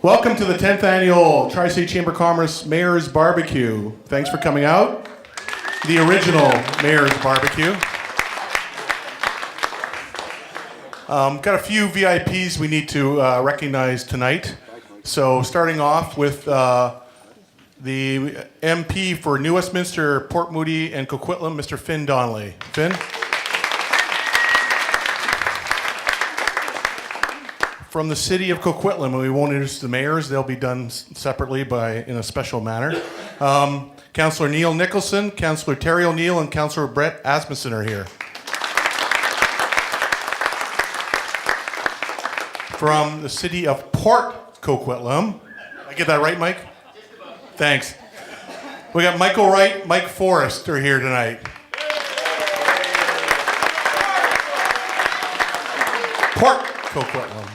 Welcome to the 10th annual Tri-State Chamber of Commerce Mayor's BBQ. Thanks for coming out. The original Mayor's BBQ. Got a few VIPs we need to recognize tonight. So starting off with the MP for New Westminster, Port Moody and Coquitlam, Mr. Finn Donnelly. Finn? From the city of Coquitlam, and we won't introduce the mayors, they'll be done separately in a special manner. Councillor Neil Nicholson, Councillor Terry O'Neill, and Councillor Brett Asmussen are here. From the city of Port Coquitlam, I get that right, Mike? Thanks. We got Michael Wright, Mike Forrest are here tonight. Port Coquitlam.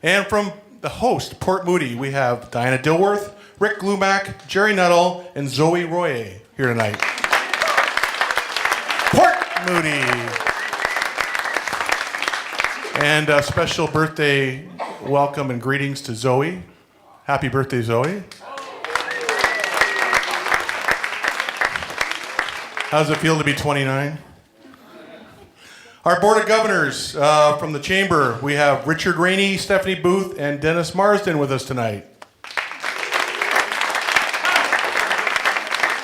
And from the host, Port Moody, we have Diana Dilworth, Rick Glumack, Jerry Nuttall, and Zoe Royer here tonight. Port Moody. And a special birthday welcome and greetings to Zoe. Happy birthday, Zoe. How does it feel to be 29? Our Board of Governors from the Chamber, we have Richard Rainey, Stephanie Booth, and Dennis Marsden with us tonight.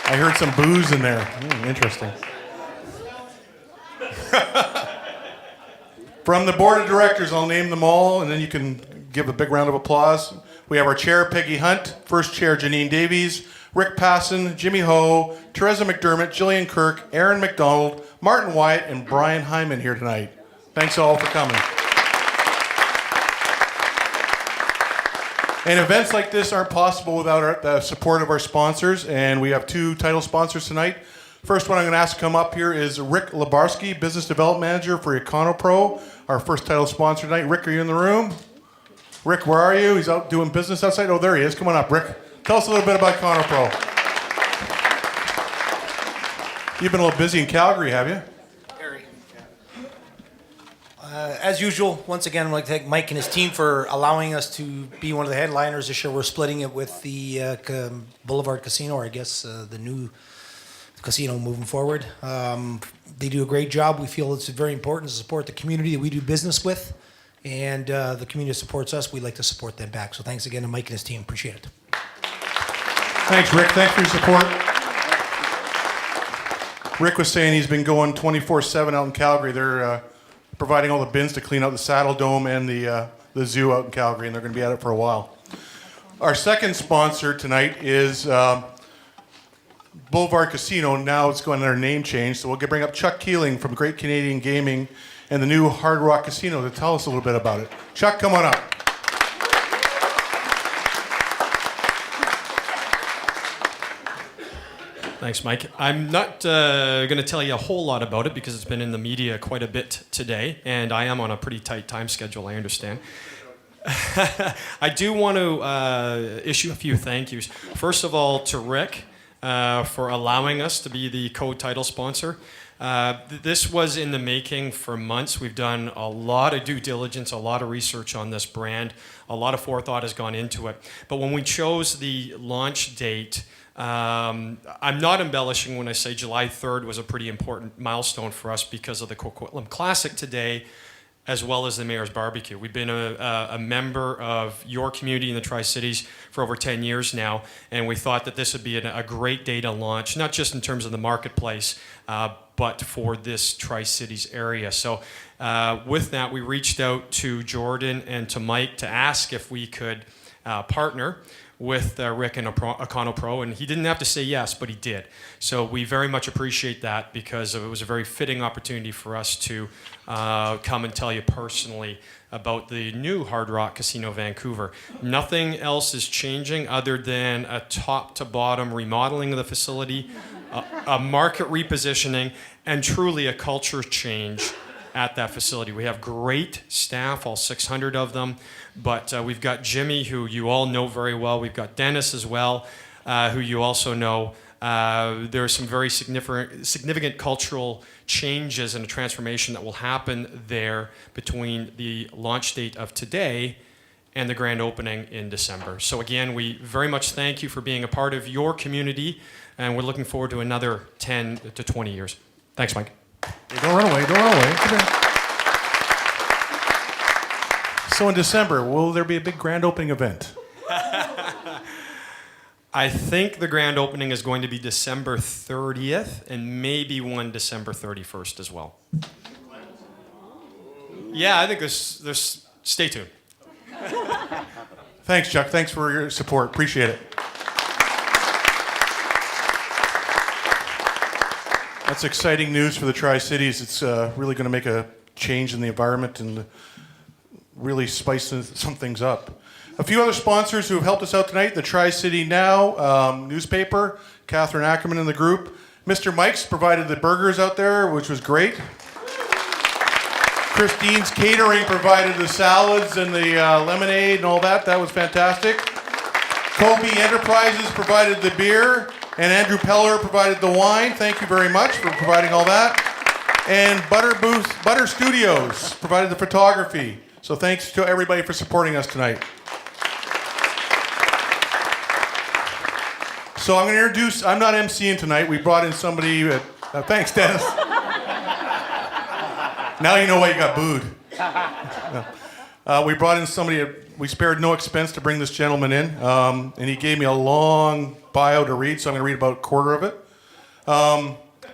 I heard some boos in there. Interesting. From the Board of Directors, I'll name them all, and then you can give a big round of applause. We have our Chair, Peggy Hunt, First Chair, Janine Davies, Rick Passon, Jimmy Ho, Teresa McDermott, Jillian Kirk, Aaron McDonald, Martin Wyatt, and Brian Hyman here tonight. Thanks all for coming. And events like this aren't possible without the support of our sponsors, and we have two title sponsors tonight. First one I'm going to ask to come up here is Rick Labarski, Business Development Manager for EconoPro, our first title sponsor tonight. Rick, are you in the room? Rick, where are you? He's out doing business outside. Oh, there he is. Come on up, Rick. Tell us a little bit about EconoPro. You've been a little busy in Calgary, have you? Very. As usual, once again, I'd like to thank Mike and his team for allowing us to be one of the headliners this year. We're splitting it with the Boulevard Casino, or I guess the new casino moving forward. They do a great job. We feel it's very important to support the community that we do business with, and the community supports us. We'd like to support them back. So thanks again to Mike and his team. Appreciate it. Thanks, Rick. Thanks for your support. Rick was saying he's been going 24/7 out in Calgary. They're providing all the bins to clean out the Saddle Dome and the zoo out in Calgary, and they're going to be at it for a while. Our second sponsor tonight is Boulevard Casino. Now it's going under name change, so we'll bring up Chuck Keeling from Great Canadian Gaming and the new Hard Rock Casino to tell us a little bit about it. Chuck, come on up. Thanks, Mike. I'm not going to tell you a whole lot about it because it's been in the media quite a bit today, and I am on a pretty tight time schedule, I understand. I do want to issue a few thank yous. First of all, to Rick for allowing us to be the co-title sponsor. This was in the making for months. We've done a lot of due diligence, a lot of research on this brand. A lot of forethought has gone into it. But when we chose the launch date, I'm not embellishing when I say July 3rd was a pretty important milestone for us because of the Coquitlam Classic today, as well as the Mayor's BBQ. We've been a member of your community in the Tri-Cities for over 10 years now, and we thought that this would be a great day to launch, not just in terms of the marketplace, but for this Tri-Cities area. So with that, we reached out to Jordan and to Mike to ask if we could partner with Rick and EconoPro, and he didn't have to say yes, but he did. So we very much appreciate that because it was a very fitting opportunity for us to come and tell you personally about the new Hard Rock Casino Vancouver. Nothing else is changing other than a top-to-bottom remodeling of the facility, a market repositioning, and truly a culture change at that facility. We have great staff, all 600 of them, but we've got Jimmy, who you all know very well. We've got Dennis as well, who you also know. There are some very significant cultural changes and a transformation that will happen there between the launch date of today and the grand opening in December. So again, we very much thank you for being a part of your community, and we're looking forward to another 10 to 20 years. Thanks, Mike. Hey, don't run away, don't run away. Come here. So in December, will there be a big grand opening event? I think the grand opening is going to be December 30th and maybe one December 31st as well. Yeah, I think there's stay tuned. Thanks, Chuck. Thanks for your support. Appreciate it. That's exciting news for the Tri-Cities. It's really going to make a change in the environment and really spice some things up. A few other sponsors who have helped us out tonight: the Tri-City Now newspaper, Catherine Ackerman and the group. Mr. Mike's provided the burgers out there, which was great. Christine's Catering provided the salads and the lemonade and all that. That was fantastic. Kobe Enterprises provided the beer, and Andrew Peller provided the wine. Thank you very much for providing all that. And Butter Studios provided the photography. So thanks to everybody for supporting us tonight. So I'm going to introduce, I'm not emceeing tonight. We brought in somebody, thanks Dennis. Now you know why you got booed. We brought in somebody, we spared no expense to bring this gentleman in. And he gave me a long bio to read, so I'm going to read about a quarter of it.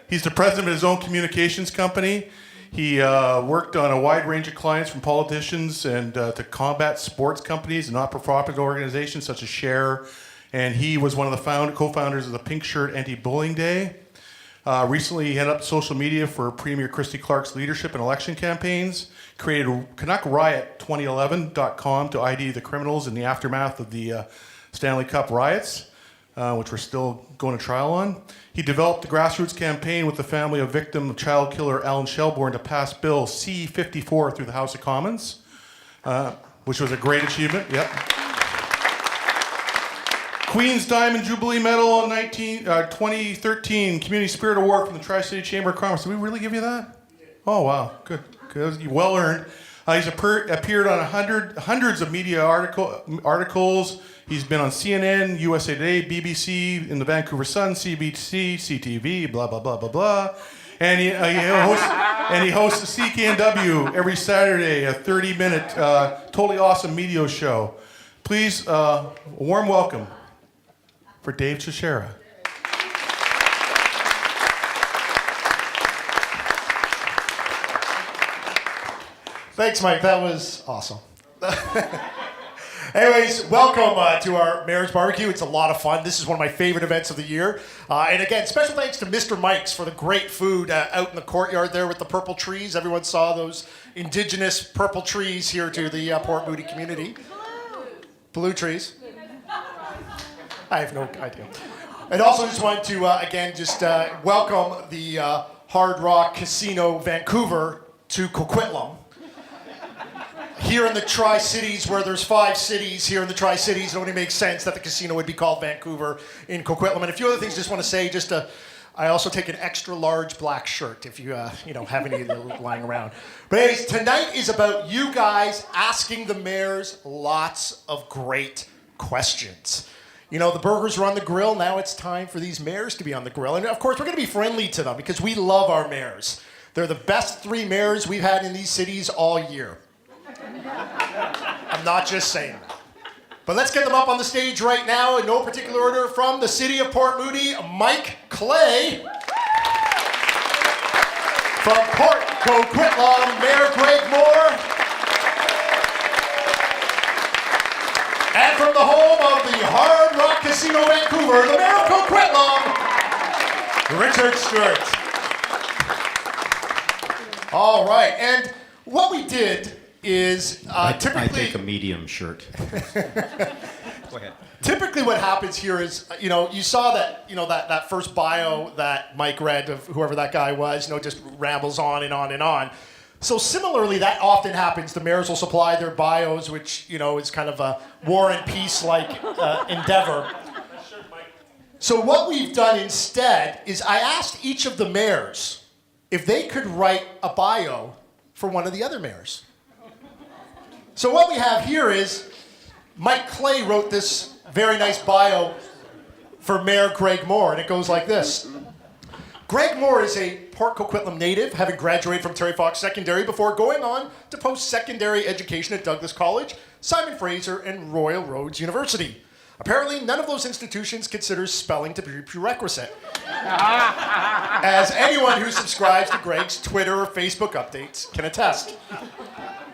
He's the president of his own communications company. He worked on a wide range of clients, from politicians and to combat sports companies and not-for-profit organizations such as Share. And he was one of the co-founders of the Pink Shirt Anti-Bullying Day. Recently, he headed up social media for Premier Christy Clark's leadership and election campaigns. Created CanuckRiot2011.com to ID the criminals in the aftermath of the Stanley Cup riots, which we're still going to trial on. He developed the grassroots campaign with the family of victim child killer Alan Shelbourne to pass Bill C-54 through the House of Commons, which was a great achievement. Yep. Queen's Diamond Jubilee Medal in 2013 Community Spirit Award from the Tri-City Chamber of Commerce. Did we really give you that? Oh, wow. Good. Well earned. He's appeared on hundreds of media articles. He's been on CNN, USA Today, BBC, in the Vancouver Sun, CBC, CTV, blah, blah, blah, blah, blah. And he hosts the CKNW every Saturday, a 30-minute, totally awesome media show. Please, a warm welcome for Dave Teixeira. Thanks, Mike. That was awesome. Anyways, welcome to our Mayor's Barbecue. It's a lot of fun. This is one of my favorite events of the year. And again, special thanks to Mr. Mike's for the great food out in the courtyard there with the purple trees. Everyone saw those indigenous purple trees here to the Port Moody community. Blue trees. I have no idea. And also just wanted to, welcome the Hard Rock Casino Vancouver to Coquitlam. Here in the Tri-Cities, where there's 5 cities here in the Tri-Cities, it only makes sense that the casino would be called Vancouver in Coquitlam. And a few other things I just want to say, I also take an extra large black shirt if you have any lying around. But anyways, tonight is about you guys asking the mayors lots of great questions. You know, the burgers are on the grill. Now it's time for these mayors to be on the grill. And of course, we're going to be friendly to them because we love our mayors. They're the best 3 mayors we've had in these cities all year. I'm not just saying that. But let's get them up on the stage right now in no particular order. From the city of Port Moody, Mike Clay. From Port Coquitlam, Mayor Greg Moore. And from the home of the Hard Rock Casino Vancouver, the Mayor of Coquitlam, Richard Stewart. All right, and what we did is typically... I take a medium shirt. Go ahead. Typically what happens here is, you saw that, that first bio that Mike read of whoever that guy was, just rambles on and on and on. So similarly, that often happens. The mayors will supply their bios, which, is kind of a war and peace-like endeavor. So what we've done instead is I asked each of the mayors if they could write a bio for one of the other mayors. So what we have here is Mike Clay wrote this very nice bio for Mayor Greg Moore, and it goes like this. Greg Moore is a Port Coquitlam native, having graduated from Terry Fox Secondary before going on to post-secondary education at Douglas College, Simon Fraser, and Royal Roads University. Apparently, none of those institutions considers spelling to be a prerequisite. As anyone who subscribes to Greg's Twitter or Facebook updates can attest.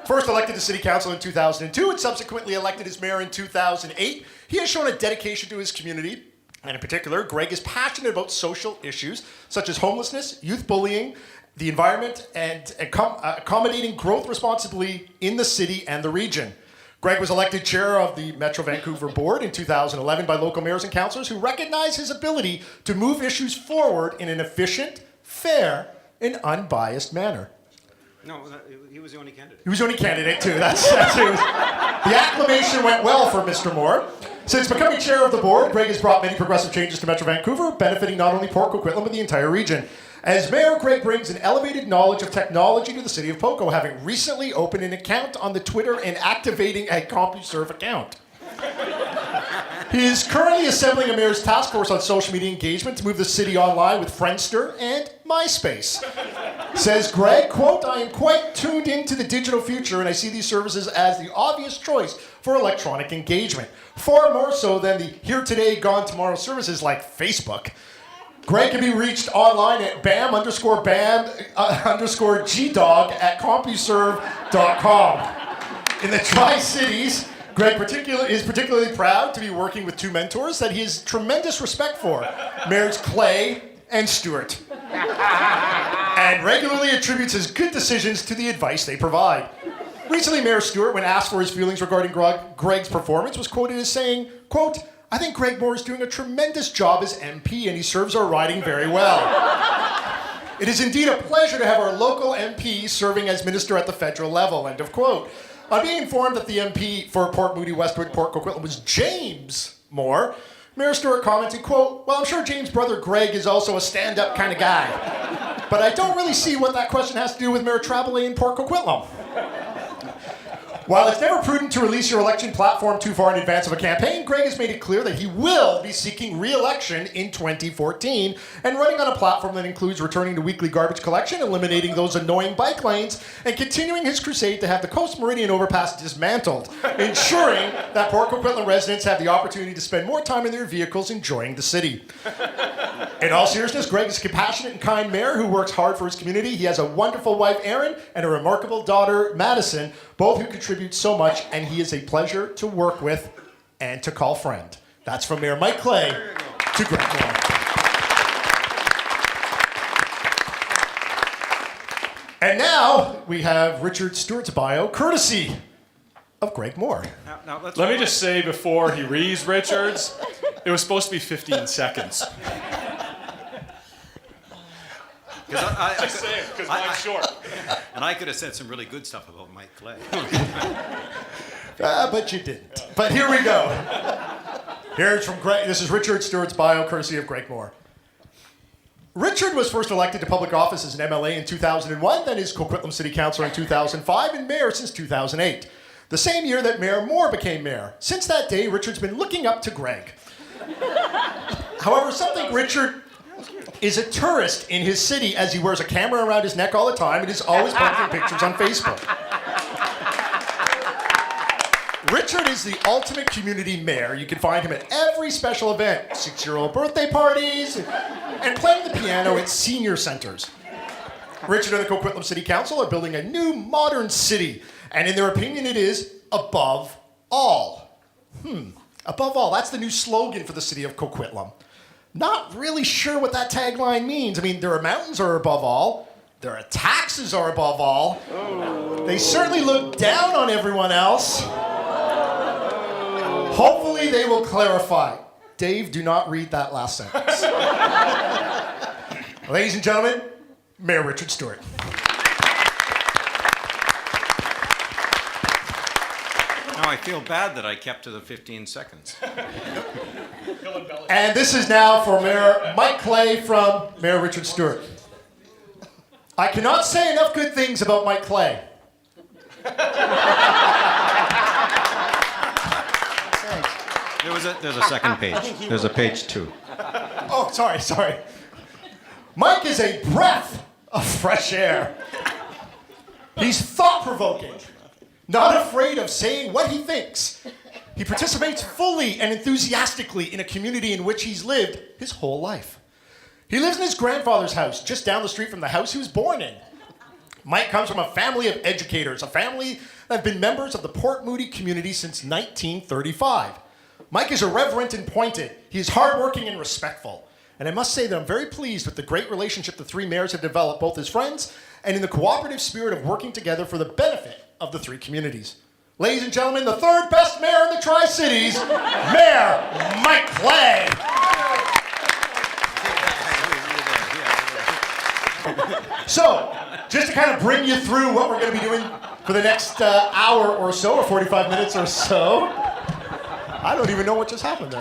First elected to City Council in 2002 and subsequently elected as mayor in 2008, he has shown a dedication to his community. And in particular, Greg is passionate about social issues such as homelessness, youth bullying, the environment, and accommodating growth responsibly in the city and the region. Greg was elected chair of the Metro Vancouver Board in 2011 by local mayors and councillors who recognize his ability to move issues forward in an efficient, fair, and unbiased manner. No, he was the only candidate. He was the only candidate, too. That's the acclamation went well for Mr. Moore. Since becoming chair of the board, Greg has brought many progressive changes to Metro Vancouver, benefiting not only Port Coquitlam, but the entire region. As mayor, Greg brings an elevated knowledge of technology to the city of Poco, having recently opened an account on the Twitter and activating a CompuServe account. He is currently assembling a mayor's task force on social media engagement to move the city online with Friendster and MySpace. Says Greg, quote, I am quite tuned into the digital future and I see these services as the obvious choice for electronic engagement, far more so than the here today, gone tomorrow services like Facebook. Greg can be reached online at bam_gdog at CompuServe.com. In the Tri-Cities, Greg is particularly proud to be working with two mentors that he has tremendous respect for, Mayors Clay and Stewart, and regularly attributes his good decisions to the advice they provide. Recently, Mayor Stewart, when asked for his feelings regarding Greg's performance, was quoted as saying, quote, I think Greg Moore is doing a tremendous job as MP and he serves our riding very well. It is indeed a pleasure to have our local MP serving as minister at the federal level, end of quote. On being informed that the MP for Port Moody, Westwood, Port Coquitlam was James Moore, Mayor Stewart commented, quote, well, I'm sure James' brother Greg is also a stand-up kind of guy. But I don't really see what that question has to do with Mayor Travelay in Port Coquitlam. While it's never prudent to release your election platform too far in advance of a campaign, Greg has made it clear that he will be seeking re-election in 2014 and running on a platform that includes returning to weekly garbage collection, eliminating those annoying bike lanes, and continuing his crusade to have the Coast Meridian overpass dismantled, ensuring that Port Coquitlam residents have the opportunity to spend more time in their vehicles enjoying the city. In all seriousness, Greg is a compassionate and kind mayor who works hard for his community. He has a wonderful wife, Erin, and a remarkable daughter, Madison, both who contribute so much, and he is a pleasure to work with and to call friend. That's from Mayor Mike Clay to Greg Moore. And now we have Richard Stewart's bio, courtesy of Greg Moore. Now, Let me just say before he reads Richard's, it was supposed to be 15 seconds. Just saying, because mine's short. And I could have said some really good stuff about Mike Clay. But you didn't. But here we go. Here's from Greg. This is Richard Stewart's bio, courtesy of Greg Moore. Richard was first elected to public office as an MLA in 2001, then as Coquitlam City Councillor in 2005, and mayor since 2008. The same year that Mayor Moore became mayor. Since that day, Richard's been looking up to Greg. However, something Richard is a tourist in his city as he wears a camera around his neck all the time and is always posting pictures on Facebook. Richard is the ultimate community mayor. You can find him at every special event, 6-year-old birthday parties, and playing the piano at senior centers. Richard and the Coquitlam City Council are building a new modern city, and in their opinion it is above all. Above all, that's the new slogan for the city of Coquitlam. Not really sure what that tagline means. I mean, their mountains are above all. Their taxes are above all. They certainly look down on everyone else. Hopefully they will clarify. Dave, do not read that last sentence. Ladies and gentlemen, Mayor Richard Stewart. Now I feel bad that I kept to the 15 seconds. And this is now for Mayor Mike Clay from Mayor Richard Stewart. I cannot say enough good things about Mike Clay. There's a second page. There's a page 2. Oh, sorry. Mike is a breath of fresh air. He's thought-provoking, not afraid of saying what he thinks. He participates fully and enthusiastically in a community in which he's lived his whole life. He lives in his grandfather's house, just down the street from the house he was born in. Mike comes from a family of educators, a family that have been members of the Port Moody community since 1935. Mike is irreverent and pointed. He is hardworking and respectful. And I must say that I'm very pleased with the great relationship the three mayors have developed, both as friends and in the cooperative spirit of working together for the benefit of the three communities. Ladies and gentlemen, the third best mayor in the Tri-Cities, Mayor Mike Clay. So, just to kind of bring you through what we're going to be doing for the next hour or so, or 45 minutes or so. I don't even know what just happened there.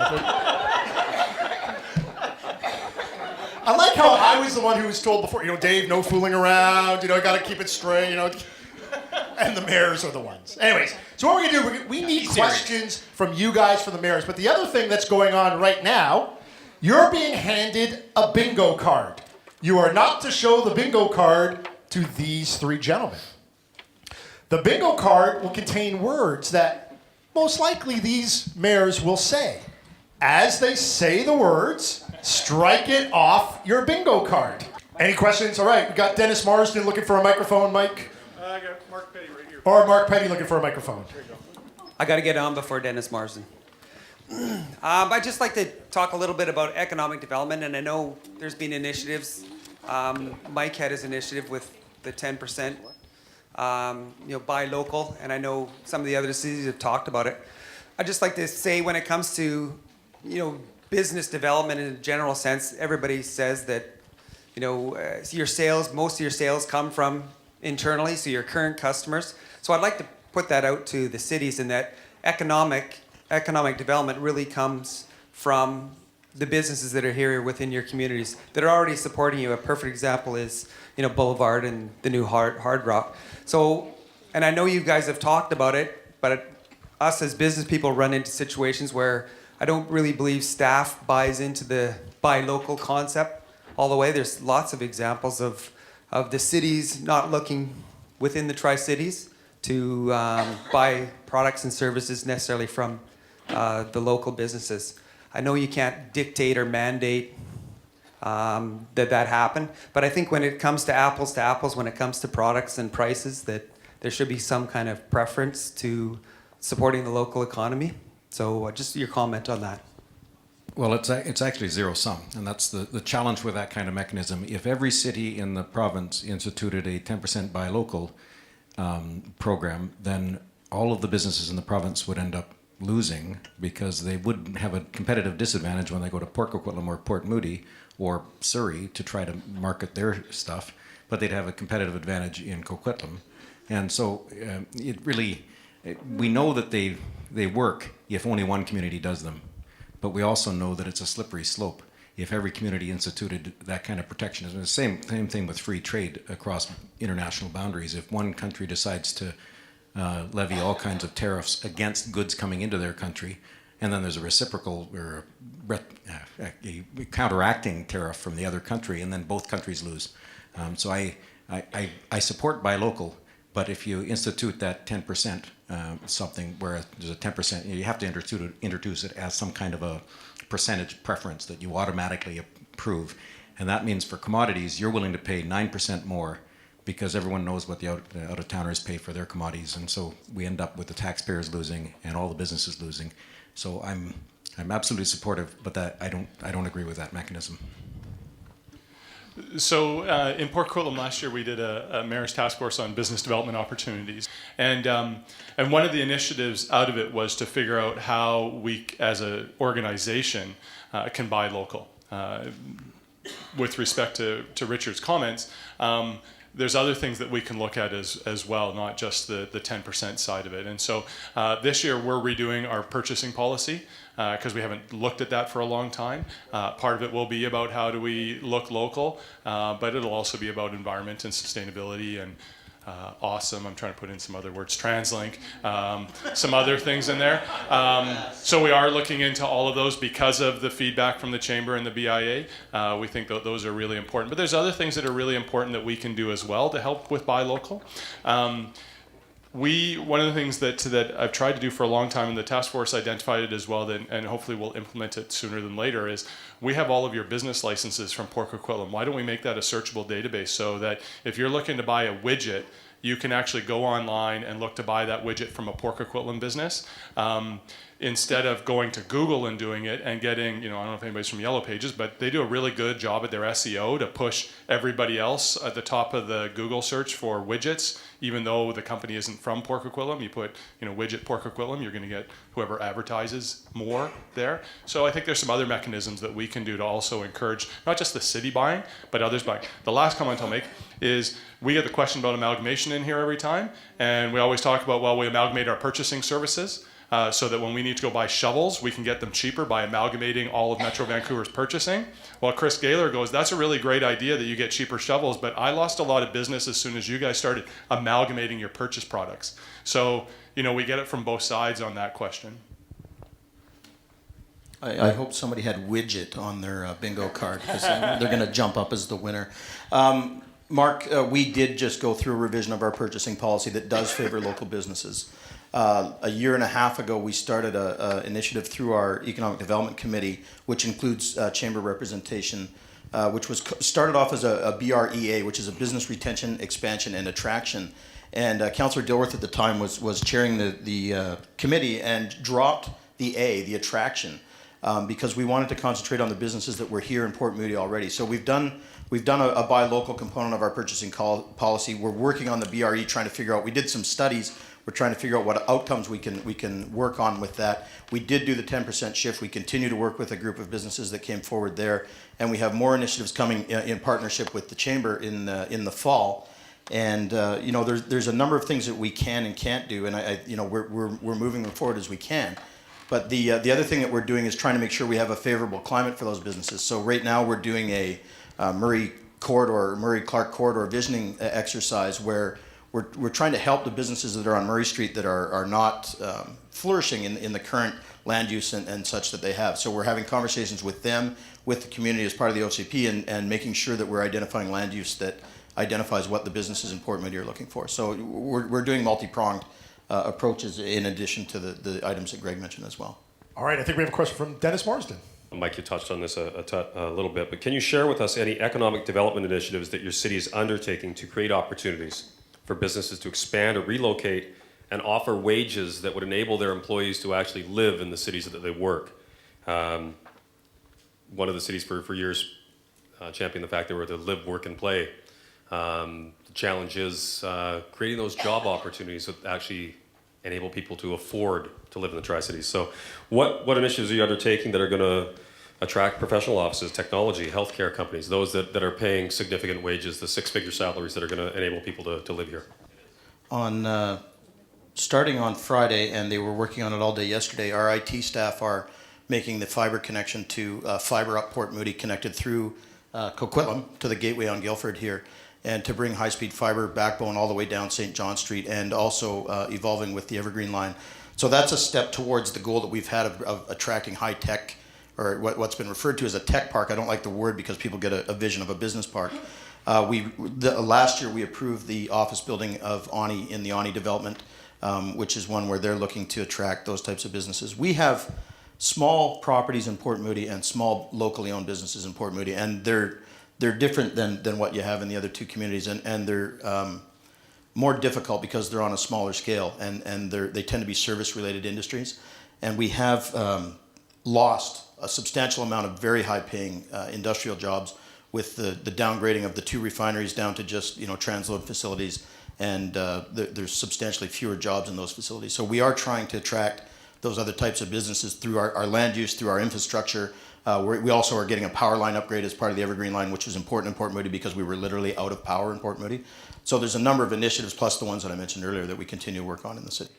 I like how I was the one who was told before, Dave, no fooling around, I got to keep it straight, and the mayors are the ones. Anyways, so what we're going to do, we need questions from you guys for the mayors, but the other thing that's going on right now, you're being handed a bingo card. You are not to show the bingo card to these three gentlemen. The bingo card will contain words that most likely these mayors will say. As they say the words, strike it off your bingo card. Any questions? All right, we got Dennis Marsden looking for a microphone, Mike. I got Mark Petty right here. Or Mark Petty looking for a microphone. There you go. I got to get on before Dennis Marsden. I'd just like to talk a little bit about economic development, and I know there's been initiatives. Mike had his initiative with the 10%, buy local, and I know some of the other cities have talked about it. I'd just like to say when it comes to, business development in a general sense, everybody says that, your sales, most of your sales come from internally, so your current customers. So I'd like to put that out to the cities in that economic development really comes from the businesses that are here within your communities that are already supporting you. A perfect example is, Boulevard and the new Hard Rock. So, and I know you guys have talked about it, but us as business people run into situations where I don't really believe staff buys into the buy local concept all the way. There's lots of examples of the cities not looking within the Tri-Cities to buy products and services necessarily from the local businesses. I know you can't dictate or mandate that happen, but I think when it comes to apples, when it comes to products and prices, that there should be some kind of preference to supporting the local economy. So just your comment on that. Well, it's actually zero sum, and that's the challenge with that kind of mechanism. If every city in the province instituted a 10% buy local program, then all of the businesses in the province would end up losing because they wouldn't have a competitive disadvantage when they go to Port Coquitlam or Port Moody or Surrey to try to market their stuff, but they'd have a competitive advantage in Coquitlam. And so we know that they work if only one community does them, but we also know that it's a slippery slope. If every community instituted that kind of protectionism, the same thing with free trade across international boundaries. If one country decides to levy all kinds of tariffs against goods coming into their country, and then there's a reciprocal or a counteracting tariff from the other country, and then both countries lose. So I support buy local, but if you institute that 10% something where there's a 10%, you have to introduce it as some kind of a percentage preference that you automatically approve. And that means for commodities, you're willing to pay 9% more because everyone knows what the out-of-towners pay for their commodities. And so we end up with the taxpayers losing and all the businesses losing. So I'm absolutely supportive, but I don't agree with that mechanism. So in Port Coquitlam last year, we did a mayor's task force on business development opportunities, and one of the initiatives out of it was to figure out how we, as an organization, can buy local. With respect to Richard's comments, there's other things that we can look at as well, not just the 10% side of it. And so this year we're redoing our purchasing policy because we haven't looked at that for a long time. Part of it will be about how do we look local, but it'll also be about environment and sustainability and awesome. I'm trying to put in some other words, TransLink, some other things in there. So we are looking into all of those because of the feedback from the Chamber and the BIA. We think that those are really important. But there's other things that are really important that we can do as well to help with buy local. One of the things that I've tried to do for a long time, and the task force identified it as well, and hopefully we'll implement it sooner than later, is we have all of your business licenses from Port Coquitlam. Why don't we make that a searchable database so that if you're looking to buy a widget, you can actually go online and look to buy that widget from a Port Coquitlam business. Instead of going to Google and doing it and getting, I don't know if anybody's from Yellow Pages, but they do a really good job at their SEO to push everybody else at the top of the Google search for widgets, even though the company isn't from Port Coquitlam. You put, widget Port Coquitlam, you're going to get whoever advertises more there. So I think there's some other mechanisms that we can do to also encourage not just the city buying, but others buying. The last comment I'll make is we get the question about amalgamation in here every time, and we always talk about, well, we amalgamate our purchasing services. So that when we need to go buy shovels, we can get them cheaper by amalgamating all of Metro Vancouver's purchasing. Well, Chris Gaylor goes, that's a really great idea that you get cheaper shovels, but I lost a lot of business as soon as you guys started amalgamating your purchase products. So, we get it from both sides on that question. I hope somebody had widget on their bingo card, because they're going to jump up as the winner. Mark, we did just go through a revision of our purchasing policy that does favor local businesses. A year and a half ago, we started an initiative through our Economic Development Committee, which includes chamber representation, which was started off as a BREA, which is a business retention, expansion, and attraction. And Councillor Dilworth at the time was chairing the committee and dropped the A, the attraction, because we wanted to concentrate on the businesses that were here in Port Moody already. So we've done a buy local component of our purchasing policy. We're working on the BRE, trying to figure out. We did some studies. We're trying to figure out what outcomes we can work on with that. We did do the 10% shift. We continue to work with a group of businesses that came forward there, and we have more initiatives coming in partnership with the chamber in the fall. And there's a number of things that we can and can't do, and we're moving them forward as we can. But the other thing that we're doing is trying to make sure we have a favorable climate for those businesses. So right now we're doing a Murray-Clark corridor visioning exercise where we're trying to help the businesses that are on Murray Street that are not flourishing in the current land use and such that they have. So we're having conversations with them, with the community as part of the OCP, and making sure that we're identifying land use that identifies what the businesses in Port Moody are looking for. So we're doing multi-pronged approaches in addition to the items that Greg mentioned as well. All right, I think we have a question from Dennis Marsden. Mike, you touched on this a little bit, but can you share with us any economic development initiatives that your city is undertaking to create opportunities for businesses to expand or relocate and offer wages that would enable their employees to actually live in the cities that they work? One of the cities for years championed the fact they were to live, work, and play. The challenge is creating those job opportunities that actually enable people to afford to live in the Tri-Cities. So what initiatives are you undertaking that are going to attract professional offices, technology, healthcare companies, those that are paying significant wages, the six-figure salaries that are going to enable people to live here? Starting on Friday, and they were working on it all day yesterday, our IT staff are making the fiber connection to fiber up Port Moody, connected through Coquitlam to the gateway on Guildford here, and to bring high-speed fiber backbone all the way down St. John Street, and also evolving with the Evergreen line. So that's a step towards the goal that we've had of attracting high-tech, or what's been referred to as a tech park. I don't like the word because people get a vision of a business park. Last year we approved the office building of Ani in the Ani development, which is one where they're looking to attract those types of businesses. We have small properties in Port Moody and small locally owned businesses in Port Moody, and they're different than what you have in the other two communities, and they're more difficult because they're on a smaller scale, and they tend to be service-related industries. And we have lost a substantial amount of very high-paying industrial jobs with the downgrading of the two refineries down to just transload facilities, and there's substantially fewer jobs in those facilities. So we are trying to attract those other types of businesses through our land use, through our infrastructure. We also are getting a power line upgrade as part of the Evergreen line, which was important in Port Moody because we were literally out of power in Port Moody. So there's a number of initiatives, plus the ones that I mentioned earlier, that we continue to work on in the city.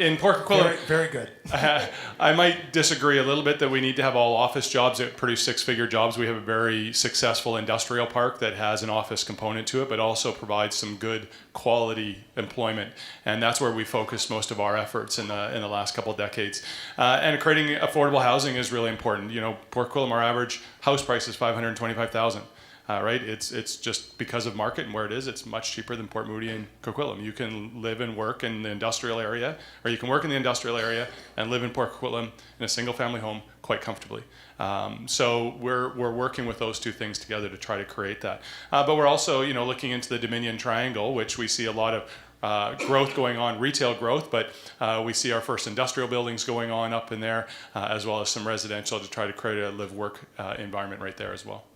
In Port Coquitlam, Very good. I might disagree a little bit that we need to have all office jobs that produce six-figure jobs. We have a very successful industrial park that has an office component to it, but also provides some good quality employment, and that's where we focused most of our efforts in the last couple of decades. And creating affordable housing is really important. You know, Port Coquitlam, our average house price is $525,000. Right, it's just because of market and where it is. It's much cheaper than Port Moody and Coquitlam. You can live and work in the industrial area, or you can work in the industrial area and live in Port Coquitlam in a single-family home quite comfortably. So we're working with those two things together to try to create that. But we're also, you know, looking into the Dominion Triangle, which we see a lot of growth going on, retail growth, but we see our first industrial buildings going on up in there, as well as some residential to try to create a live-work environment right there as well.